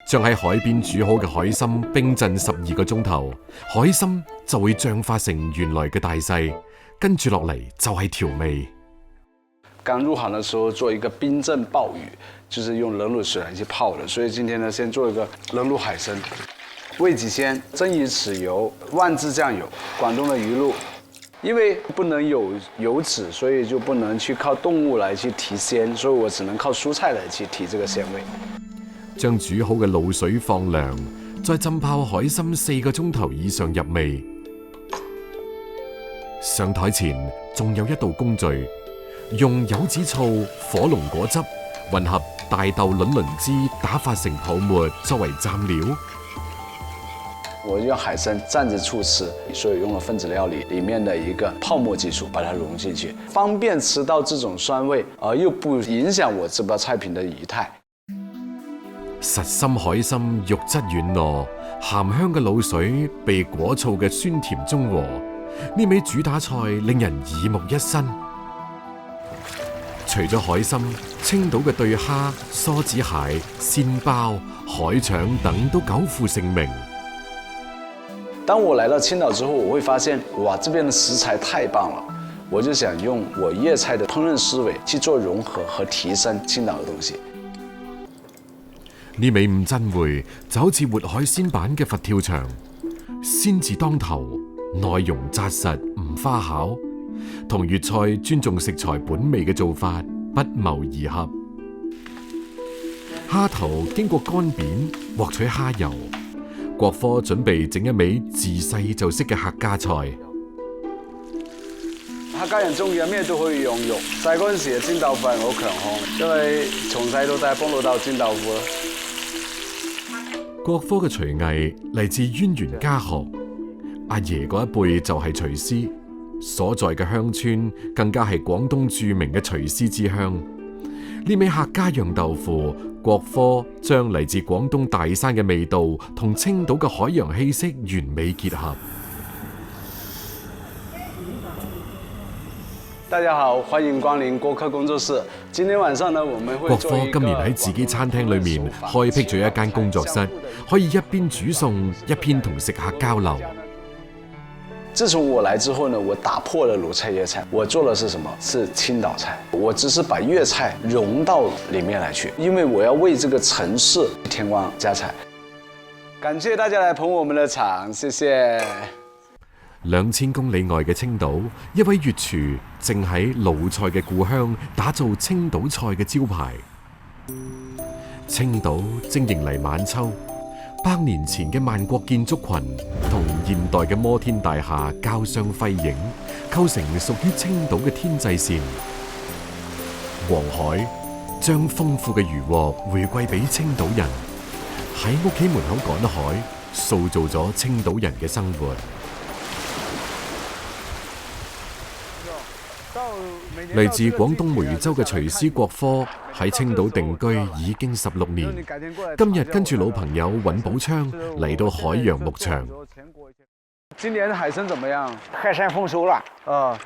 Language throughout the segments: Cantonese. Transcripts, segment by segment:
將喺海邊煮好嘅海參冰鎮12個鐘頭，海參就會脹化成原來嘅大細，跟住落嚟就係調味。剛入行的時候做一個冰鎮鮑魚，就是用冷滷水來去泡的，所以今天呢先做一個冷滷海參。味極鮮，蒸魚豉油，萬字醬油，廣東的魚露。因為不能有油脂，所以就不能去靠動物來去提鮮，所以我只能靠蔬菜來去提這個鮮味。將煮好嘅滷水放涼，再浸泡海參4個鐘頭以上入味。上台前仲有一道工序，用柚子醋、火龍果汁混合大豆卵磷脂打發成泡沫作為蘸料。我用海參蘸着醋吃，所以用了分子料理裡面的一個泡沫技術，把它融進去，方便吃到這種酸味，而又不影響我這道菜品的儀態。實心海參肉質軟糯，鹹香嘅滷水被果醋嘅酸甜中和，呢味主打菜令人耳目一新。除咗海參，青島嘅對蝦、梭子蟹、鮮鮑、海腸等都久負盛名。當我來到青島之後，我會發現，哇，這邊的食材太棒了，我就想用我粵菜的烹飪思維去做融合和提升青島嘅東西。呢味五珍燴就好似活海鮮版嘅佛跳牆，鮮字當頭，內容紮實唔花巧，同粵菜尊重食材本味嘅做法不謀而合。蝦頭經過乾扁，獲取蝦油。國科準備整一味自細就識嘅客家菜。客家人中意咩都可以用肉。細嗰陣時嘅煎豆腐係我強項，因為從細到大幫老豆煎豆腐啦。國科嘅廚藝嚟自淵源家學，阿爺嗰一輩就係廚師，所在嘅鄉村更加係廣東著名嘅廚師之鄉。呢味客家釀豆腐，國科將嚟自廣東大山嘅味道同青島嘅海洋氣息完美結合。大家好，歡迎光臨國科工作室。今天晚上呢，我們會做一個。國科今年喺自己餐廳裏面開闢咗一間工作室，可以一邊煮餸一邊同食客交流。自從我來之後呢，我打破了魯菜粵菜，我做的是什麼？是青島菜。我只是把粵菜融到裡面來去，因為我要為這個城市添光加彩。感謝大家來捧我們的場，謝謝。2000公里外嘅青島，一位粵廚正喺魯菜嘅故鄉打造青島菜嘅招牌。青島正迎嚟晚秋。100年前嘅萬國建築群同現代嘅摩天大廈交相輝映，構成屬於青島嘅天際線。黃海將豐富嘅漁獲回饋俾青島人，喺屋企門口趕海，塑造咗青島人嘅生活。嚟自廣東梅州嘅廚師國科喺青島定居已經16年，今日跟住老朋友尹寶昌嚟到海洋牧場。今年的海參怎麼樣？海參豐收了。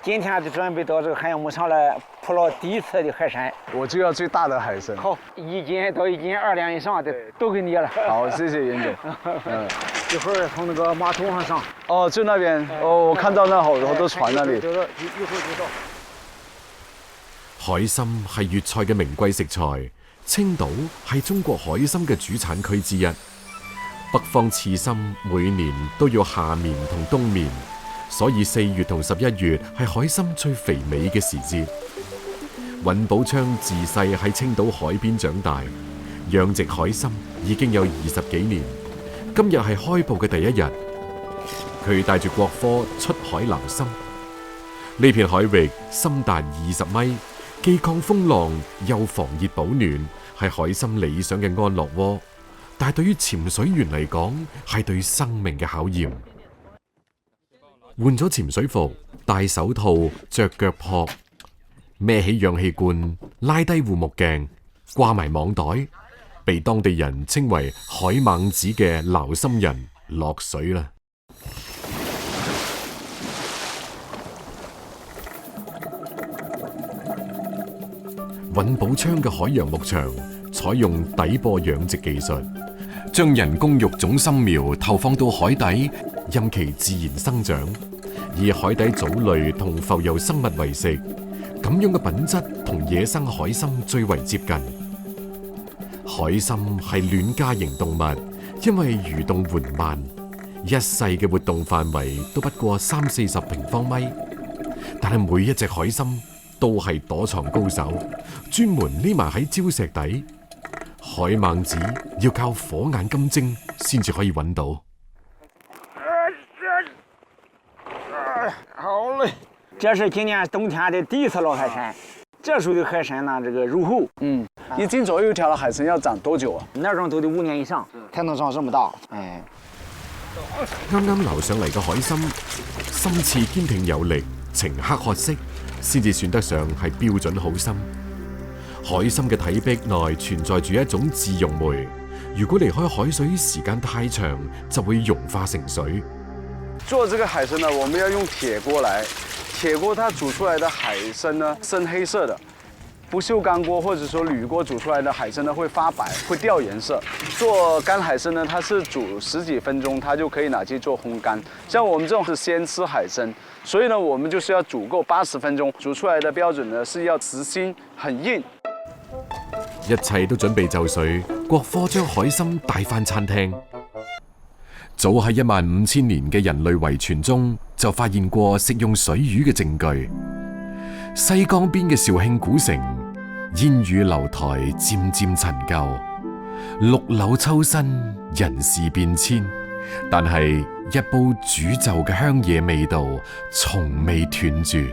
今天就準備到這個海洋牧場來捕撈第一次的海參。我就要最大的海參。好，1斤到1斤2兩以上的都給你了。好，謝謝嚴總。一會兒從那個碼頭上上。哦，就那邊。哦，我看到那好多船那裡。一會兒就到。海參係粵菜嘅名貴食材，青島係中國海參嘅主產區之一。北方刺參每年都要夏眠同冬眠，所以4月同11月係海參最肥美嘅時節。尹寶昌自細喺青島海邊長大，養殖海參已經有20幾年。今日係開埠嘅第一日，佢帶住國科出海撈參。呢片海域深達20米。既抗風浪又防熱保暖，係海參理想嘅安樂窩。但係對於潛水員嚟講，係對生命嘅考驗。換咗潛水服，戴手套，着腳蹼，孭起氧氣罐，拉低護目鏡，掛埋網袋，被當地人稱為海猛子嘅撈參人落水啦。尹寶昌嘅海洋牧場採用底播養殖技術，將人工育種新苗投放到海底，任其自然生長，以海底藻類同浮游生物為食，咁樣嘅品質同野生海參最為接近。海參係戀家型動物，因為蠕動緩慢，一世嘅活動範圍都不過30-40平方米，但係每一隻海參都係躲藏高手，專門匿埋喺礁石底。海猛子要靠火眼金睛先至可以揾到。好嘞，這是今年冬天的第一次撈海參。這時候的海參呢，這個肉厚。1斤左右一條的海參要長多久啊？那種都得5年以上才能長這麼大。啱啱撈上嚟嘅海參，參翅堅挺有力，呈黑褐色，先至算得上係標準好參。海參嘅體壁內存在住一種自溶酶，如果離開海水時間太長，就會融化成水。做這個海參呢，我們要用鐵鍋來，鐵鍋它煮出來的海參呢，深黑色的。不鏽鋼鍋或者說鋁鍋煮出來的海參呢，會發白，會掉顏色。做乾海參呢，它是煮10幾分鐘，它就可以拿去做烘乾。像我們這種是鮮吃海參，所以呢，我們就是要煮夠80分鐘，煮出來的標準呢是要實心，很硬。一切都準備就緒，國科將海參帶返餐廳。早喺15000年嘅人類遺傳中，就發現過食用水魚嘅證據。西江邊嘅肇慶古城，煙雨樓台漸漸陳舊，綠柳秋新，人事變遷，但係一煲煮就嘅鄉野味道從未斷絕。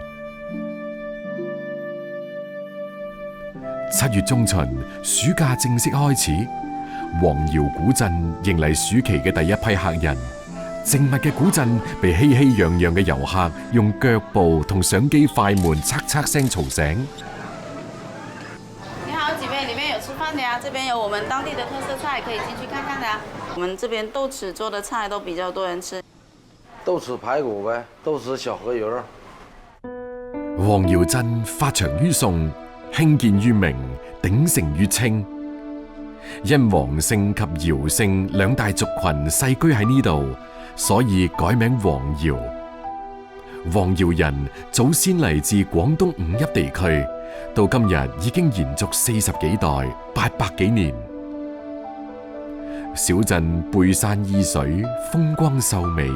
7月中旬，暑假正式開始，黃瑤古鎮迎嚟暑期嘅第一批客人。靜謐嘅古鎮被熙熙攘攘嘅遊客用腳步同相機快門嚓嚓聲嘈醒。你好，幾位，裡面有吃飯的呀？這邊有我們當地的特色菜，可以進去看看的呀。我們這邊豆豉做的菜都比較多人吃。豆豉排骨唄，豆豉小河魚。黃瑤鎮發祥於宋，興建於明，鼎盛於清。因黃姓及姚姓兩大族群世居喺呢度，所以改名黃瑤。黃瑤人祖先嚟自廣東五邑地區，到今日已經延續40幾代，800幾年。小鎮背山依水，風光秀美，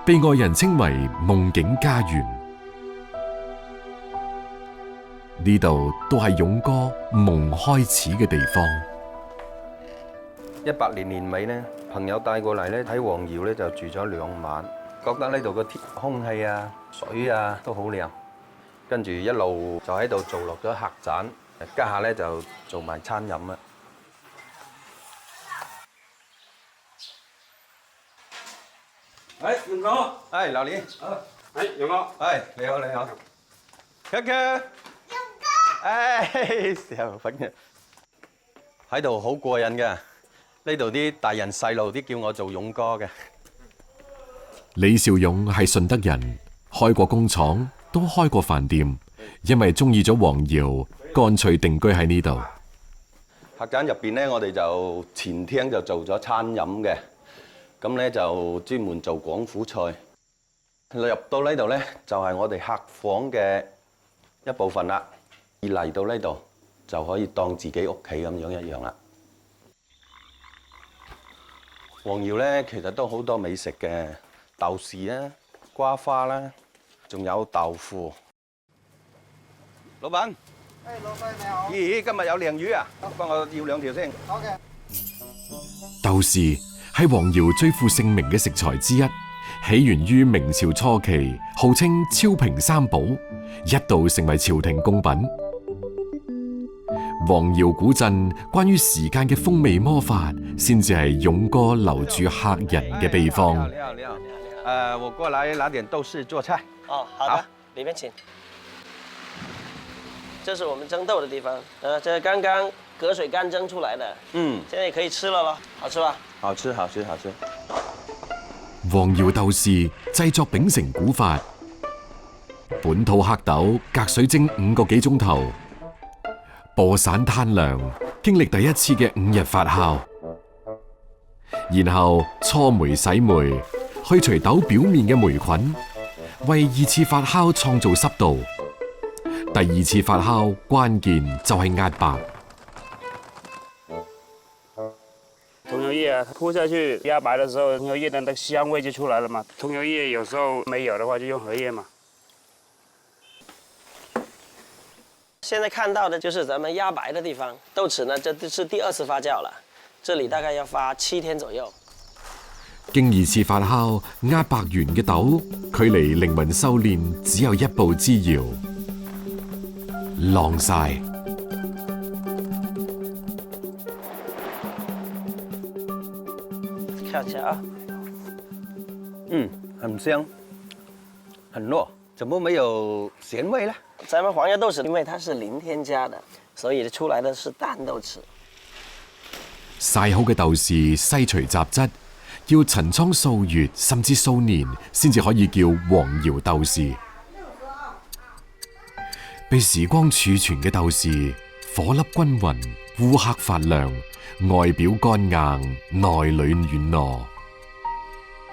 被外人稱為夢境家園。呢度都係勇哥夢開始嘅地方。18年年尾咧，朋友帶過嚟咧，喺黃瑤咧就住咗2晚，覺得呢度個空氣啊、水啊都好靚，跟住一路就喺度做落咗客棧，家下咧就做埋餐飲啦。勇哥，劉連，勇哥，你好，你好 ，Kaka， 勇哥，小朋友喺度好過癮嘅。呢度啲大人細路啲叫我做勇哥嘅。李少勇係順德人，開過工廠，都開過飯店，因為中意咗黃瑤，乾脆定居喺呢度。客棧入邊咧，我哋就前廳就做咗餐飲嘅，咁咧就專門做廣府菜。入到呢度咧，就係我哋客房嘅一部分啦。而嚟到呢度就可以當自己屋企咁樣一樣啦。黃瑤咧，其實都好多美食嘅，豆豉啦、瓜花啦，仲有豆腐。老闆，老細你好。咦，今日有鯪魚啊？幫我要2條先。好嘅。豆豉係黃瑤最負盛名嘅食材之一，起源於明朝初期，號稱超平三寶，一度成為朝廷貢品。黃瑤古鎮關於時間嘅風味魔法，先至係勇哥留住客人嘅秘方。你好。我過來拿點豆豉做菜。哦，好的，裡面請。這是我們蒸豆的地方，這剛剛隔水乾蒸出來的。現在也可以吃了咯，好吃吧？好吃。黃瑤豆豉製作秉承古法，本土黑豆隔水蒸5個幾鐘頭。播散攤涼，經歷第一次嘅5日發酵，然後搓梅洗梅，去除豆表面嘅霉菌，為二次發酵創造濕度。第二次發酵關鍵就係壓白。桐油液鋪下去壓白的時候，桐油液的那個香味就出來了嘛。桐油液有時候沒有的話，就用荷葉嘛。現在看到的就是咱們壓白的地方，豆豉呢，這是第2次發酵了，這裡大概要發7天左右。經2次發酵壓白完嘅豆，距離靈魂修煉只有1步之遙。晾曬。看一下啊，很香，很糯，怎麼沒有鹹味呢？咱們黃芽豆豉因為它是零添加的，所以出來的是淡豆豉。曬好嘅豆豉篩除雜質，要陳倉數月甚至數年先至可以叫黃窯豆豉。被時光儲存嘅豆豉，火粒均勻，烏黑發亮，外表乾硬，內裏軟糯。